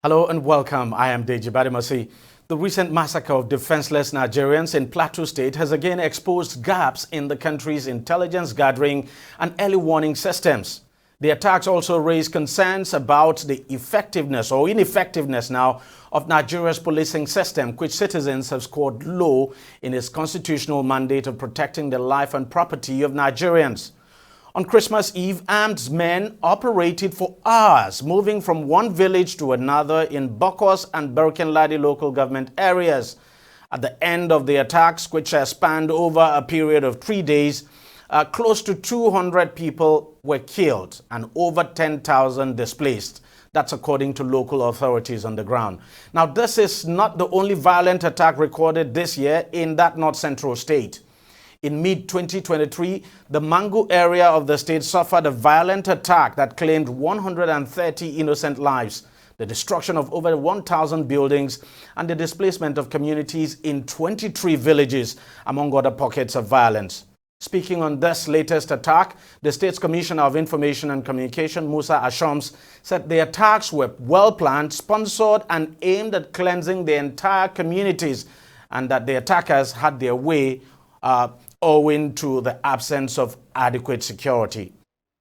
Hello and welcome. I am DEJI360. The recent massacre of defenseless Nigerians in Plateau State has again exposed gaps in the country's intelligence gathering and early warning systems. The attacks also raise concerns about the effectiveness or ineffectiveness now of Nigeria's policing system, which citizens have scored low in its constitutional mandate of protecting the life and property of Nigerians. On Christmas Eve, armed men operated for hours, moving from one village to another in Bokos and Berkenladi local government areas. At the end of the attacks, which spanned over a period of 3 days, close to 200 people were killed and over 10,000 displaced. That's according to local authorities on the ground. Now, this is not the only violent attack recorded this year in that north-central state. In mid-2023, the Mangu area of the state suffered a violent attack that claimed 130 innocent lives, the destruction of over 1,000 buildings, and the displacement of communities in 23 villages, among other pockets of violence. Speaking on this latest attack, the state's Commissioner of Information and Communication, Musa Ashoms, said the attacks were well-planned, sponsored, and aimed at cleansing the entire communities, and that the attackers had their way owing to the absence of adequate security.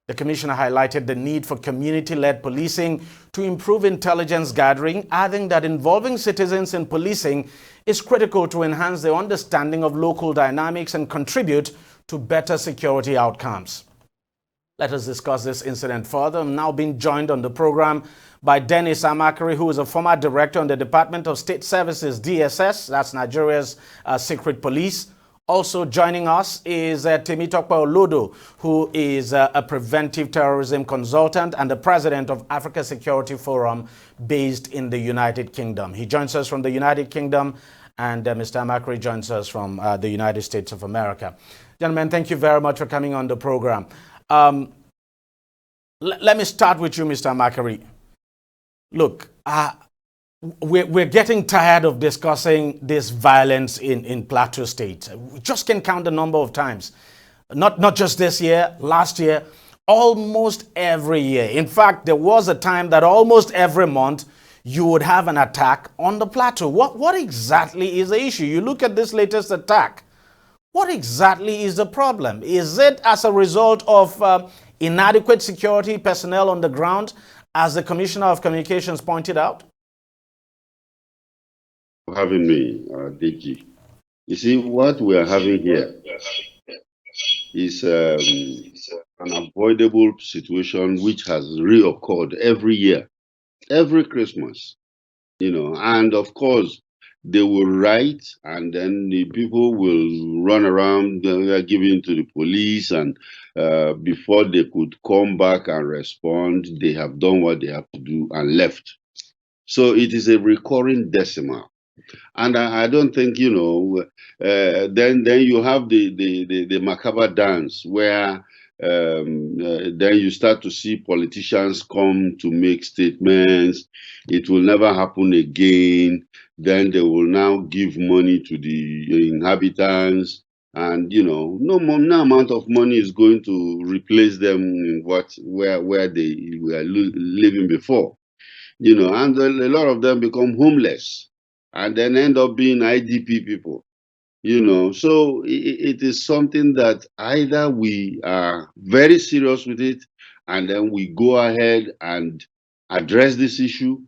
The commissioner highlighted the need for community-led policing to improve intelligence gathering, adding that involving citizens in policing is critical to enhance their understanding of local dynamics and contribute to better security outcomes. Let us discuss this incident further. I'm now being joined on the program by Dennis Amakari, who is a former director on the Department of State Services, DSS, that's Nigeria's secret police. Also joining us is Temitope Olodo, who is a preventive terrorism consultant and the president of Africa Security Forum based in the United Kingdom. He joins us from the United Kingdom, and Mr. Amakari joins us from the United States of America. Gentlemen, thank you very much for coming on the program. Let me start with you, Mr. Amakari. Look, we're getting tired of discussing this violence in Plateau State. We just can count the number of times. Not just this year, last year, almost every year. In fact, there was a time that almost every month you would have an attack on the Plateau. What exactly is the issue? You look at this latest attack. What exactly is the problem? Is it as a result of inadequate security personnel on the ground, as the Commissioner of Communications pointed out? Having me, DG. You see, what we are having here is an avoidable situation which has reoccurred every year, every Christmas, and of course, they will write and then the people will run around, giving to the police, and before they could come back and respond, they have done what they have to do and left. So it is a recurring decimal. And I don't think, then you have the macabre dance where then you start to see politicians come to make statements. It will never happen again. Then they will now give money to the inhabitants. And, no amount of money is going to replace them in where they were living before. And a lot of them become homeless and then end up being IDP people, So it is something that either we are very serious with it and then we go ahead and address this issue,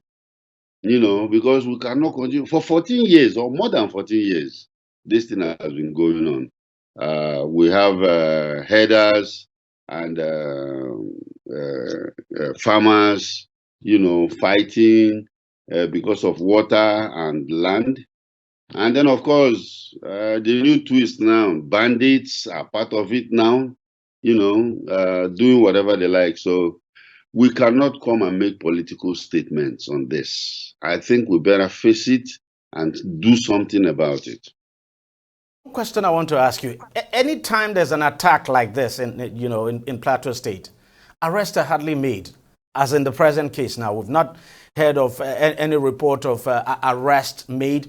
because we cannot continue. For 14 years or more than 14 years, this thing has been going on. We have herders and farmers, fighting because of water and land. And then, of course, the new twist now, bandits are part of it now, doing whatever they like. So we cannot come and make political statements on this. I think we better face it and do something about it. Question I want to ask you. Anytime there's an attack like this in Plateau State, arrests are hardly made, as in the present case now. We've not heard of any report of arrest made.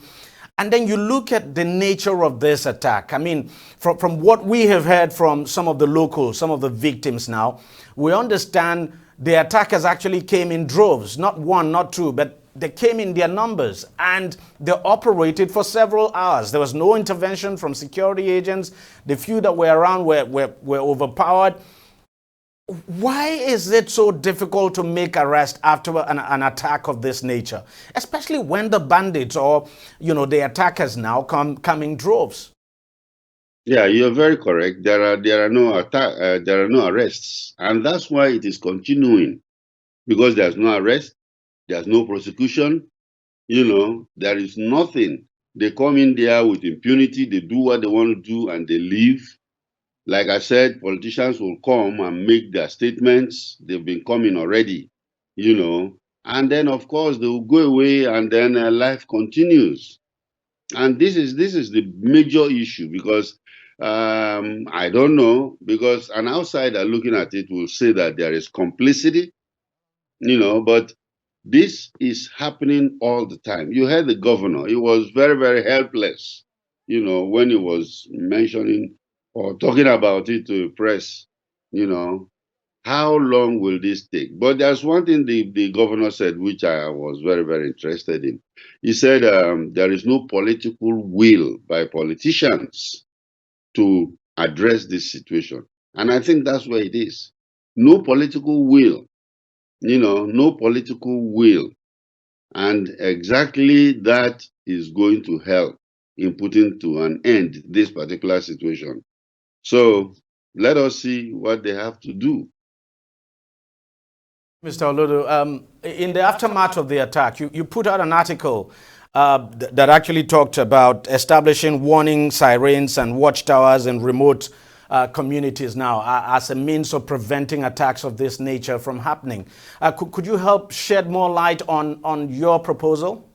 And then you look at the nature of this attack. I mean, from what we have heard from some of the locals, some of the victims now, we understand the attackers actually came in droves, not one, not two, but they came in their numbers and they operated for several hours. There was no intervention from security agents. The few that were around were overpowered. Why is it so difficult to make arrest after an attack of this nature, especially when the bandits or the attackers now come in droves? Yeah, you're very correct. There are no arrests, and that's why it is continuing, because there's no arrest, there's no prosecution. There is nothing. They come in there with impunity. They do what they want to do, and they leave. Like I said, politicians will come and make their statements. They've been coming already, and then of course they will go away, and then life continues. And this is the major issue, because I don't know, because an outsider looking at it will say that there is complicity, but this is happening all the time. You heard the governor; he was very, very helpless, when he was mentioning or talking about it to the press. How long will this take? But there's one thing the governor said, which I was very, very interested in. He said there is no political will by politicians to address this situation. And I think that's where it is. No political will, no political will. And exactly that is going to help in putting to an end this particular situation. So let us see what they have to do. Mr. Olodo, in the aftermath of the attack, you put out an article that actually talked about establishing warning sirens and watchtowers in remote communities now as a means of preventing attacks of this nature from happening. Could you help shed more light on your proposal?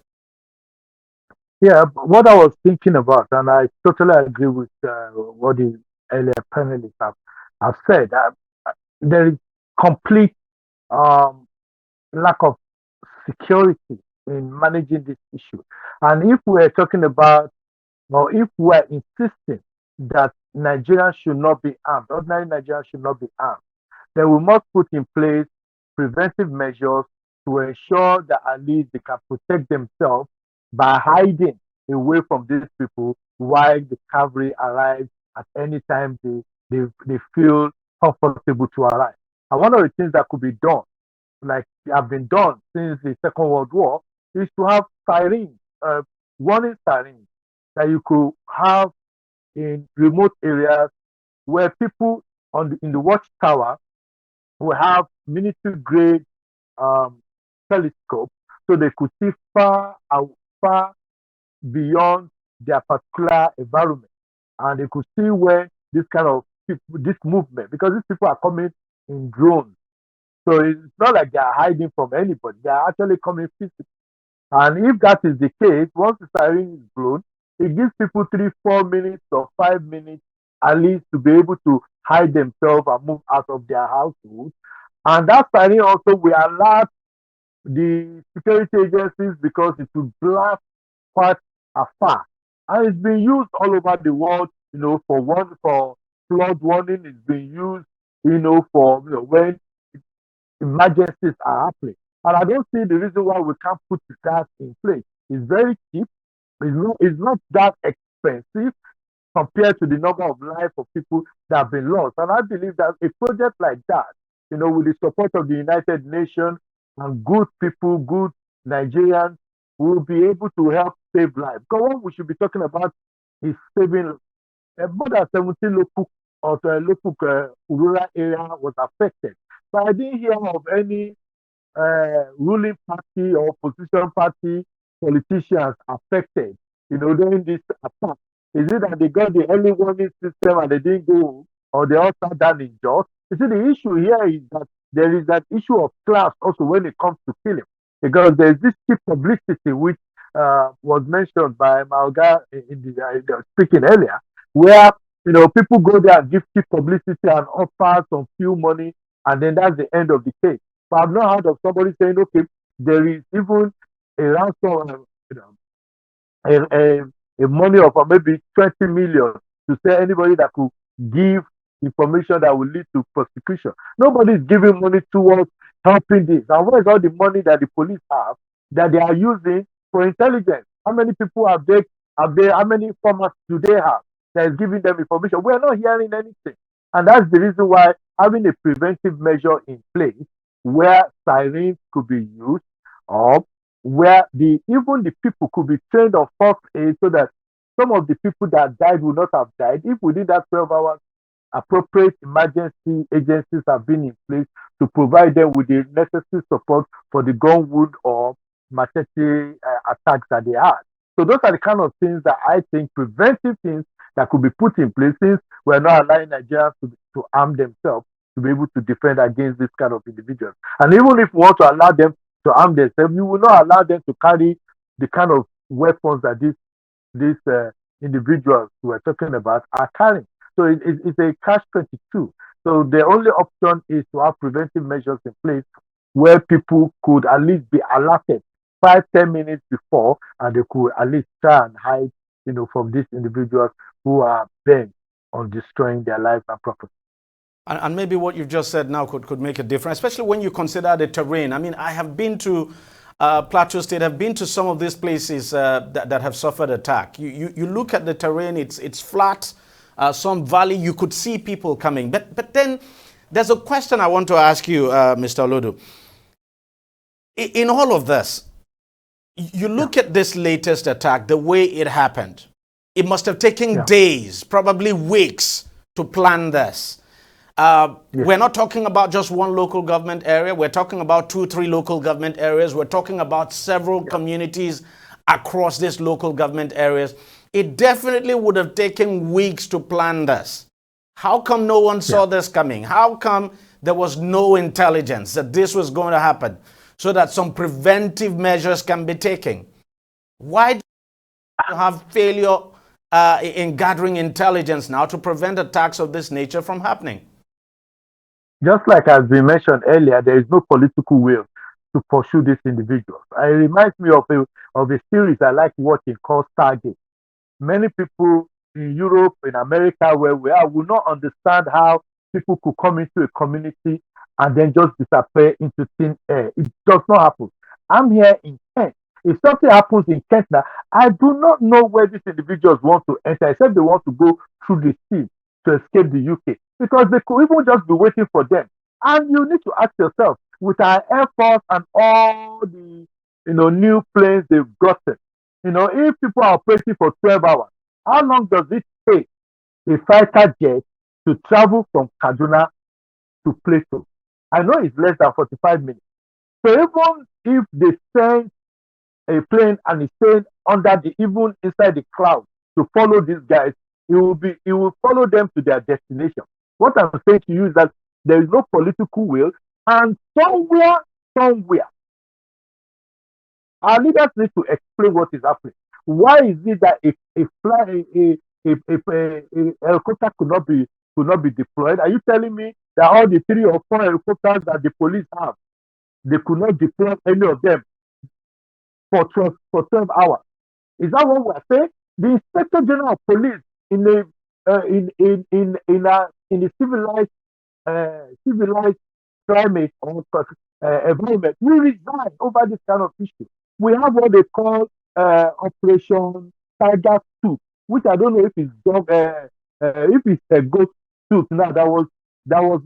Yeah, what I was thinking about, and I totally agree with what the earlier panelists have said, there is complete lack of security in managing this issue. And if we're talking about, or if we're insisting that Nigerians should not be armed, ordinary Nigerians should not be armed, then we must put in place preventive measures to ensure that at least they can protect themselves by hiding away from these people while the cavalry arrives at any time they feel comfortable to arrive. And one of the things that could be done, like have been done since the Second World War, is to have sirens, warning sirens that you could have in remote areas where people in the watchtower will have military grade telescope, so they could see far beyond their particular environment, and they could see where this kind of this movement, because these people are coming in drones. So it's not like they are hiding from anybody. They are actually coming physically. And if that is the case, once the siren is blown, it gives people 3-4 minutes or 5 minutes at least to be able to hide themselves and move out of their households. And that siren also will alert the security agencies, because it will blast quite afar. And it's been used all over the world, for flood warning. It's been used, for when emergencies are happening. And I don't see the reason why we can't put that in place. It's very cheap. It's not that expensive compared to the number of lives of people that have been lost. And I believe that a project like that, with the support of the United Nations and good people, good Nigerians, will be able to help save lives. Because what we should be talking about is saving more than 17 local rural area was affected. But I didn't hear of any ruling party or opposition party politicians affected, during this attack. Is it that they got the early warning system and they didn't go, or they all sat down in jaws? You see, the issue here is that there is that issue of class also when it comes to killing, because there's this cheap publicity which was mentioned by Malga in the speaking earlier, where people go there and give cheap publicity and offer some few money, and then that's the end of the case. But I've not heard of somebody saying, okay, there is even a ransom, a money of maybe 20 million to say anybody that could give information that will lead to prosecution. Nobody is giving money towards helping this. And where is all the money that the police have that they are using for intelligence. How many people how many informants do they have that is giving them information? We are not hearing anything. And that's the reason why having a preventive measure in place where sirens could be used, or where even the people could be trained on first aid, so that some of the people that died would not have died if within that 12 hours appropriate emergency agencies have been in place to provide them with the necessary support for the gun wound or machete attacks that they had. So those are the kind of things that I think, preventive things that could be put in place, since we're not allowing Nigerians to arm themselves to be able to defend against this kind of individuals. And even if we want to allow them to arm themselves, you will not allow them to carry the kind of weapons that these individuals we're talking about are carrying. So it's a catch-22. So the only option is to have preventive measures in place where people could at least be alerted 5-10 minutes before, and they could at least try and hide, from these individuals who are bent on destroying their lives and property. And maybe what you've just said now could make a difference, especially when you consider the terrain. I mean, I have been to Plateau State, I've been to some of these places that have suffered attack. You look at the terrain, it's flat, some valley, you could see people coming. But then there's a question I want to ask you, Mr. Olodo. In all of this, you look at this latest attack, the way it happened. It must have taken days, probably weeks to plan this. We're not talking about just one local government area. We're talking about 2-3 local government areas. We're talking about several communities across these local government areas. It definitely would have taken weeks to plan this. How come no one saw this coming? How come there was no intelligence that this was going to happen, so that some preventive measures can be taken? Why do you have failure in gathering intelligence now to prevent attacks of this nature from happening? Just like has been mentioned earlier, there is no political will to pursue these individuals. It reminds me of a series I like watching called Stargate. Many people in Europe, in America, where we are, will not understand how people could come into a community and then just disappear into thin air. It does not happen. I'm here in Kent. If something happens in Kent now, I do not know where these individuals want to enter, except they want to go through the sea to escape the UK, because they could even just be waiting for them. And you need to ask yourself, with our Air Force and all the new planes they've gotten, if people are operating for 12 hours, how long does it take a fighter jet to travel from Kaduna to Plateau? I know it's less than 45 minutes. So even if they send a plane and it's staying even inside the cloud to follow these guys, it will follow them to their destination. What I'm saying to you is that there is no political will, and somewhere, our leaders need to explain what is happening. Why is it that a helicopter could not be deployed? Are you telling me that all the 3 or 4 helicopters that the police have, they could not deploy any of them for 12 hours? Is that what we're saying? The Inspector General of Police in a civilized climate or environment will resign over this kind of issue. We have what they call Operation Tiger Tooth, which I don't know if it's if it's a goat tooth now, that was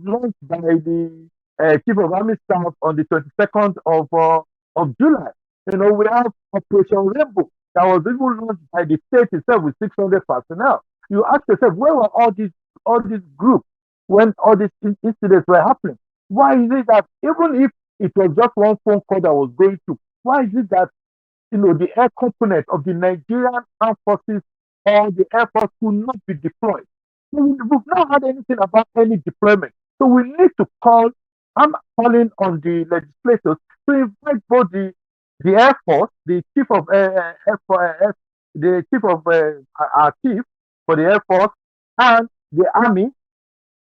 launched by the Chief of Army Staff on the 22nd of July. We have Operation Rainbow that was even launched by the state itself with 600 personnel. You ask yourself, where were all these groups when all these incidents were happening? Why is it that even if it was just one phone call that was going through, why is it that the air component of the Nigerian Armed Forces or the Air Force could not be deployed? So we've not had anything about any deployment. So we need to I'm calling on the legislators to invite both the Air Force, the chief of our chief for the Air Force and the Army,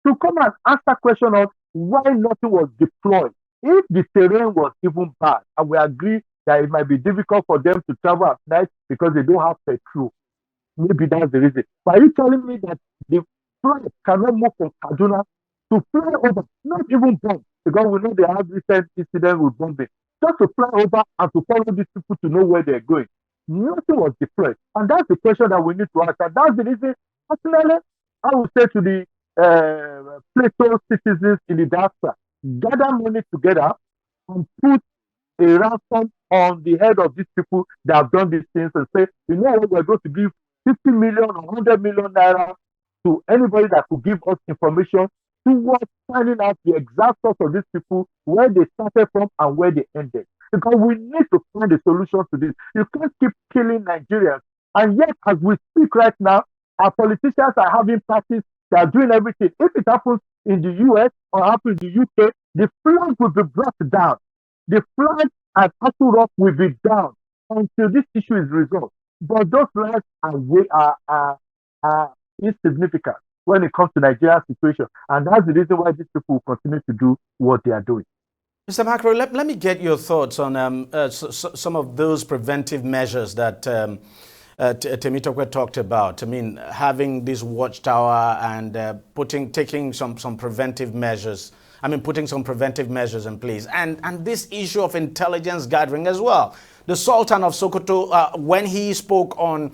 to come and answer question on why nothing was deployed. If the terrain was even bad, and we agree that it might be difficult for them to travel at night because they don't have petrol, maybe that's the reason. But are you telling me that the flight cannot move from Kaduna to fly over, not even bomb, because we know they have recent incident with bombing? just to fly over and to follow these people to know where they're going. Nothing was deployed. And that's the question that we need to ask. And that's the reason, personally, I would say to the Plateau citizens in the diaspora, gather money together and put a ransom on the head of these people that have done these things and say, you know what, we're going to give 50 million or 100 million naira to anybody that could give us information towards finding out the exact source of these people, where they started from and where they ended. Because we need to find a solution to this. You can't keep killing Nigerians. And yet, as we speak right now, our politicians are having parties that are doing everything. If it happens in the US or happens in the UK, the flag will be brought down. The flag at Aso Rock will be down until this issue is resolved. But those flags are insignificant when it comes to Nigeria's situation. And that's the reason why these people will continue to do what they are doing. Mr. Macro, let me get your thoughts on some of those preventive measures that Temitope talked about. I mean, having this watchtower and taking some preventive measures. I mean, putting some preventive measures in place. And this issue of intelligence gathering as well. The Sultan of Sokoto, when he spoke on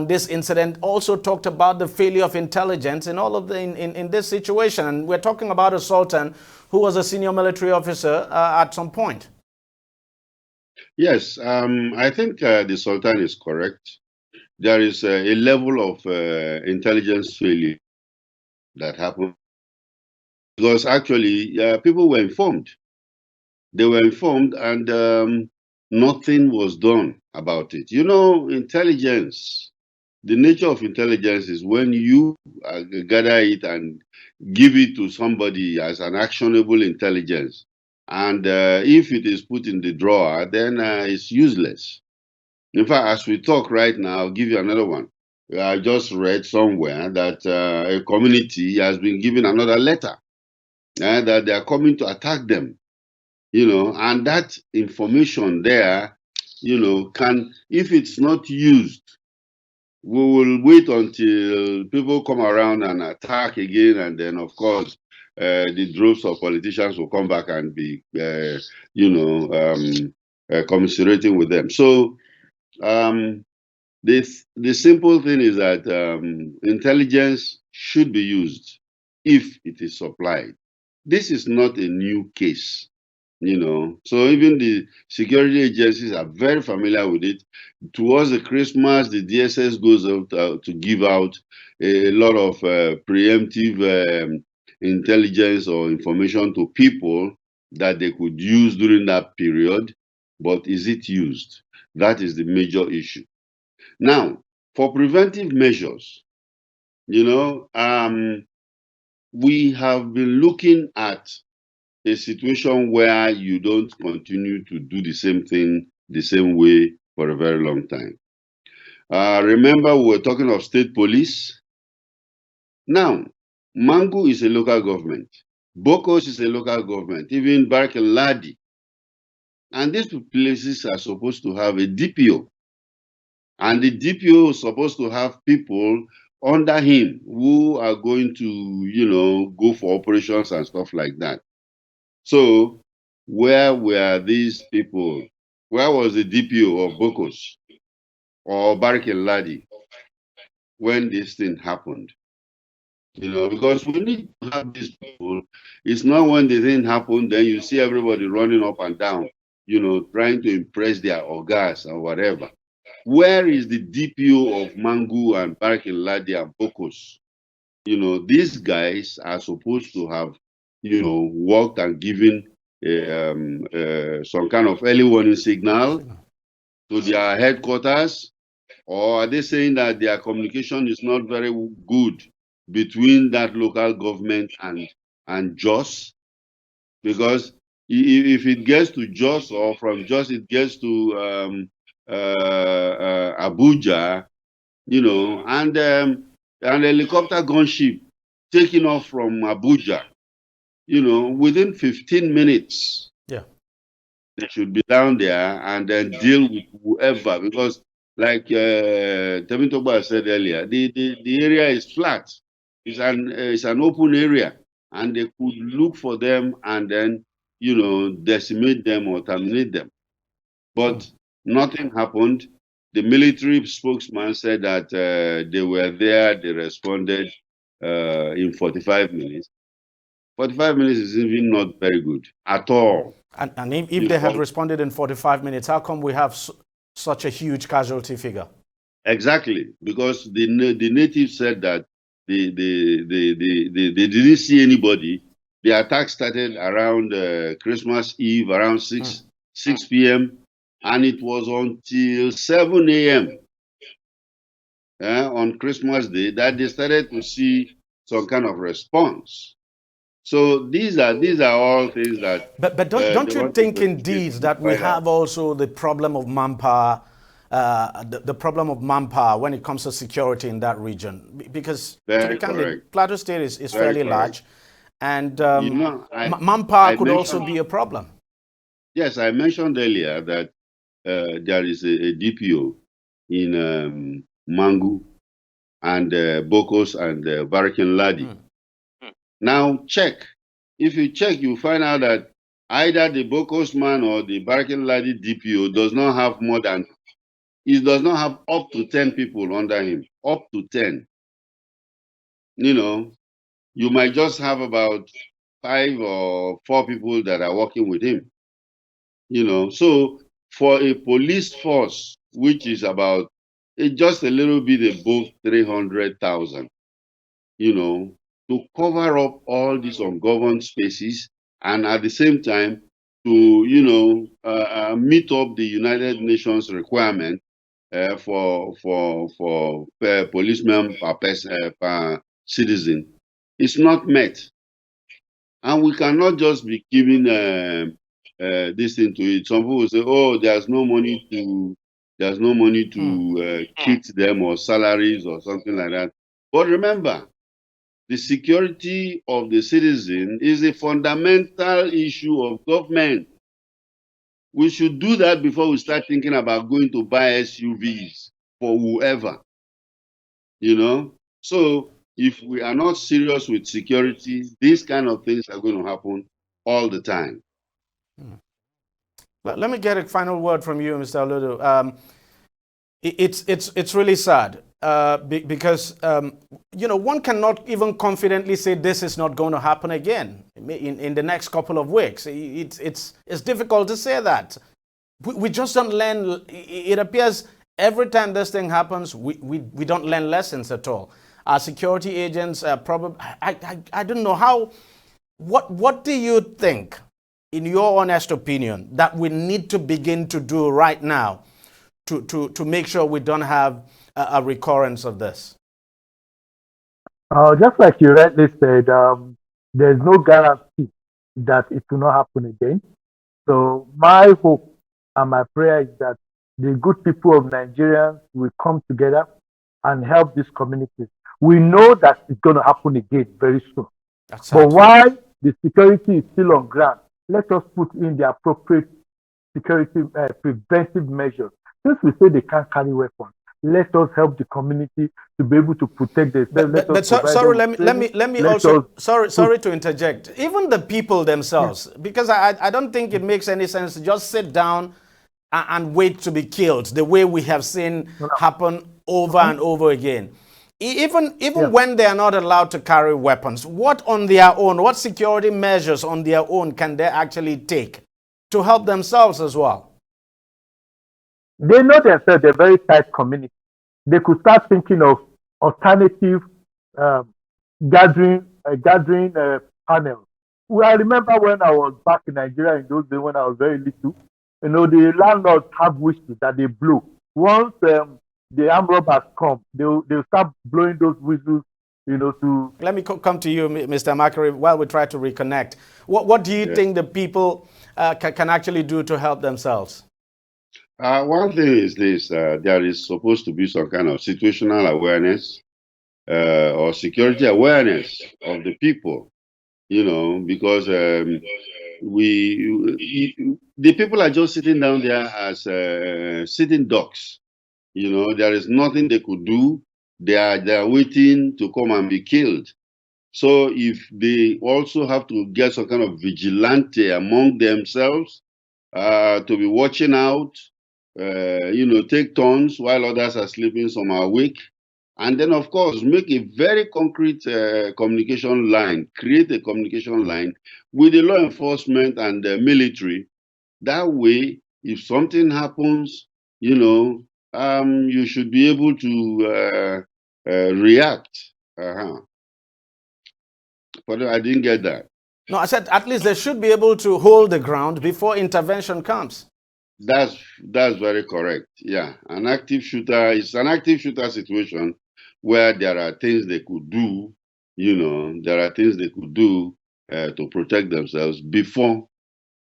this incident, also talked about the failure of intelligence in all of in this situation. And we're talking about a Sultan who was a senior military officer at some point. Yes, I think the Sultan is correct. There is a level of intelligence failure that happened because actually people were informed. They were informed and nothing was done about it. You know, intelligence, the nature of intelligence is when you gather it and give it to somebody as an actionable intelligence. And if it is put in the drawer, then it's useless. In fact, as we talk right now, I'll give you another one. I just read somewhere that a community has been given another letter that they are coming to attack them, you know, and that information there, you know, can, if it's not used, we will wait until people come around and attack again, and then, of course, the droves of politicians will come back and be, you know, commiserating with them. So, the simple thing is that intelligence should be used if it is supplied. This is not a new case, you know. So even the security agencies are very familiar with it. Towards the Christmas, the DSS goes out to give out a lot of preemptive intelligence or information to people that they could use during that period. But is it used? That is the major issue. Now, for preventive measures, you know, we have been looking at a situation where you don't continue to do the same thing the same way for a very long time. Remember, we were talking of state police. Now, Mangu is a local government. Bokos is a local government, even Barkeladi. And these places are supposed to have a DPO. And the DPO is supposed to have people under him who are going to, you know, go for operations and stuff like that. So, where were these people? Where was the DPO of Bokos or Barkel Ladi when this thing happened? You know, because we need to have these people. It's not when the thing happened, then you see everybody running up and down, you know, trying to impress their orgas or whatever. Where is the DPO of Mangu and Barkel Ladi and Bokos? You know, these guys are supposed to have, you know, worked and given some kind of early warning signal to their headquarters, or are they saying that their communication is not very good between that local government and JOS? Because if it gets to JOS, or from JOS it gets to Abuja, you know, and an helicopter gunship taking off from Abuja, you know, within 15 minutes, yeah, they should be down there and then deal with whoever. Because, like Temitoba said earlier, the area is flat. It's an open area, and they could look for them and then, you know, decimate them or terminate them. But nothing happened. The military spokesman said that they were there, they responded in 45 minutes. 45 minutes is even not very good at all. And if they had responded in 45 minutes, how come we have such a huge casualty figure? Exactly, because the natives said that they didn't see anybody. The attack started around Christmas Eve, around 6 p.m., and it was until 7 a.m. On Christmas Day that they started to see some kind of response. So these are all things that. But don't you think indeed that we have also the problem of manpower, the problem of manpower when it comes to security in that region? Because to be candid, Plateau State is fairly large, and manpower could also be a problem. Yes, I mentioned earlier that there is a DPO in Mangu and Bokos and Barakin Ladi. Now check. If you check, you find out that either the Bokos man or the Barakin Ladi DPO does not have more than, he does not have up to 10 people under him. Up to 10. You know, you might just have about 5 or 4 people that are working with him. You know, so for a police force, which is about just a little bit above 300,000, you know, to cover up all these ungoverned spaces and at the same time to, you know, meet up the United Nations requirement for policemen per citizen, it's not met. And we cannot just be giving this thing to it. Some people say, "Oh, there's no money to kit them or salaries or something like that." But remember, the security of the citizen is a fundamental issue of government. We should do that before we start thinking about going to buy SUVs for whoever. You know, so if we are not serious with security, these kind of things are going to happen all the time. Let me get a final word from you, Mr. Oludu. It's really sad because you know, one cannot even confidently say this is not going to happen again in the next couple of weeks. It's difficult to say that. We just don't learn. It appears every time this thing happens, we don't learn lessons at all. Our security agents probably, I don't know how. What do you think, in your honest opinion, that we need to begin to do right now to make sure we don't have a recurrence of this? Just like you rightly said, there's no guarantee that it will not happen again. So my hope and my prayer is that the good people of Nigeria will come together and help these communities. We know that it's going to happen again very soon. But while the security is still on ground, let us put in the appropriate security preventive measures. Since we say they can't carry weapons, let us help the community to be able to protect themselves. Sorry, let me also sorry to interject. Even the people themselves, because I don't think it makes any sense to just sit down and wait to be killed the way we have seen happen over and over again. Even when they are not allowed to carry weapons, what security measures on their own can they actually take to help themselves as well? They know themselves, they're very tight community. They could start thinking of alternative gathering panels. Well, I remember when I was back in Nigeria in those days when I was very little, you know, the landlords have whistles that they blow. Once the armed robbers come, they'll start blowing those whistles, you know, to... Let me come to you, Mr. Makari, while we try to reconnect. What do you think the people can actually do to help themselves? One thing is this, there is supposed to be some kind of situational awareness or security awareness of the people, you know, because the people are just sitting down there as sitting ducks. You know, there is nothing they could do. They are waiting to come and be killed. So if they also have to get some kind of vigilante among themselves, to be watching out, take turns while others are sleeping, some are awake. And then, of course, make a very concrete communication line, create a communication line with the law enforcement and the military. That way, if something happens, you should be able to react. But I didn't get that. No, I said at least they should be able to hold the ground before intervention comes. That's very correct. Yeah, an active shooter is an active shooter situation where there are things they could do. There are things they could do to protect themselves before,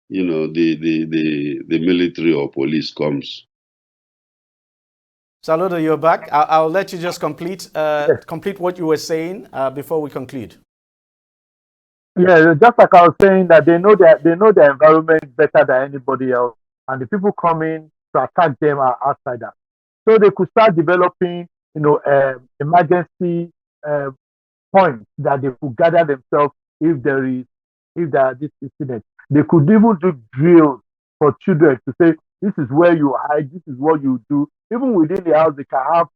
the military or police comes. Saludo, you're back. I'll let you just complete what you were saying before we conclude. Yeah, just like I was saying, that they know the environment better than anybody else, and the people coming to attack them are outsiders. So they could start developing, emergency points that they could gather themselves if there are this incident. They could even do drills for children to say, this is where you hide, this is what you do. Even within the house, they can have,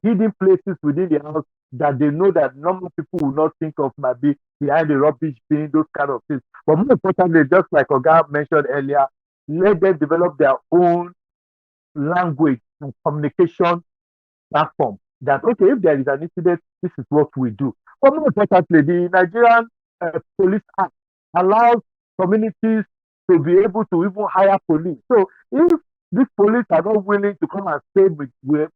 hidden places within the house that they know that normal people will not think of, might be behind the rubbish bin, those kind of things. But more importantly, just like Oga mentioned earlier, let them develop their own language and communication platform. That, okay, if there is an incident, this is what we do. But more importantly, the Nigerian Police Act allows communities to be able to even hire police. So if these police are not willing to come and stay based on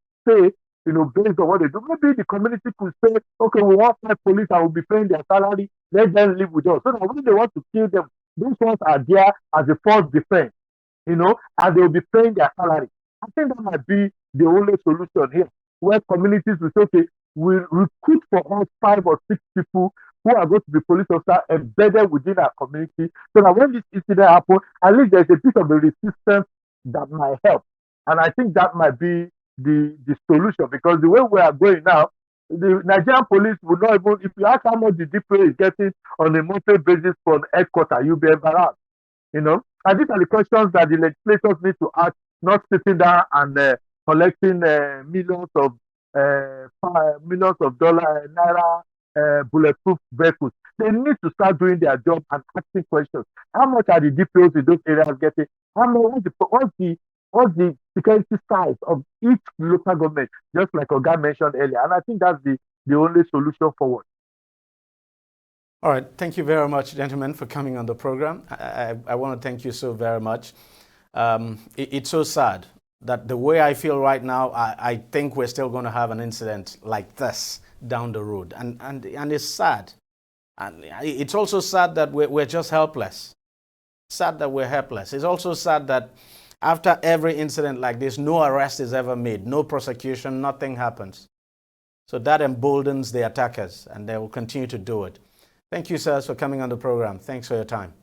what they do, maybe the community could say, okay, we want 5 police and we'll be paying their salary, let them live with us. So that when they want to kill them, those ones are there as a false defense, and they'll be paying their salary. I think that might be the only solution here, where communities will say, okay, we'll recruit for us 5 or 6 people who are going to be police officers embedded within our community, so that when this incident happens, at least there's a bit of a resistance that might help. And I think that might be the solution, because the way we are going now, the Nigerian police would not even, if you ask how much the DPO is getting on a monthly basis from headquarters, you'll be embarrassed, And these are the questions that the legislators need to ask, not sitting down and collecting millions of dollars, naira, bulletproof vehicles. They need to start doing their job and asking questions. How much are the DPOs in those areas getting? What's the security size of each local government? Just like Oga mentioned earlier, and I think that's the only solution forward. All right, thank you very much, gentlemen, for coming on the program. I want to thank you so very much. It's so sad that the way I feel right now, I think we're still going to have an incident like this down the road, and it's sad. And it's also sad that we're just helpless. Sad that we're helpless. It's also sad that after every incident like this, no arrest is ever made, no prosecution, nothing happens. So that emboldens the attackers, and they will continue to do it. Thank you, sirs, for coming on the program. Thanks for your time.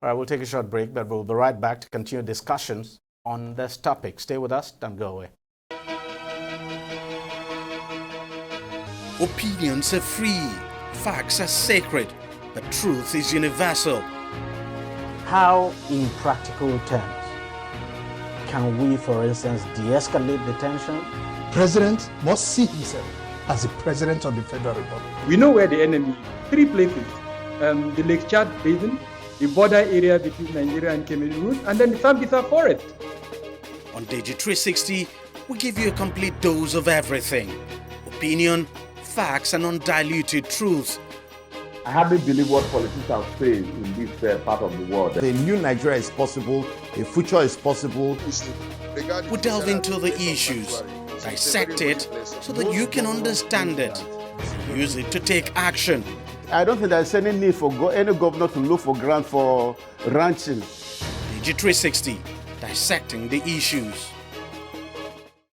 All right, we'll take a short break, but we'll be right back to continue discussions on this topic. Stay with us, don't go away. Opinions are free, facts are sacred, but truth is universal. How, in practical terms, can we, for instance, de-escalate the tension? President must see himself as the President of the Federal Republic. We know where the enemy is. 3 places. The Lake Chad Basin, the border area between Nigeria and Cameroon, and then the Sambisa Forest. On DEJI360, we give you a complete dose of everything. Opinion, facts, and undiluted truth. I hardly believe what politicians say in this part of the world. A new Nigeria is possible, a future is possible. We delve into the issues, dissect it so that you can understand it, use it to take action. I don't think there's any need for any governor to look for grant for ranching. DEJI360, dissecting the issues.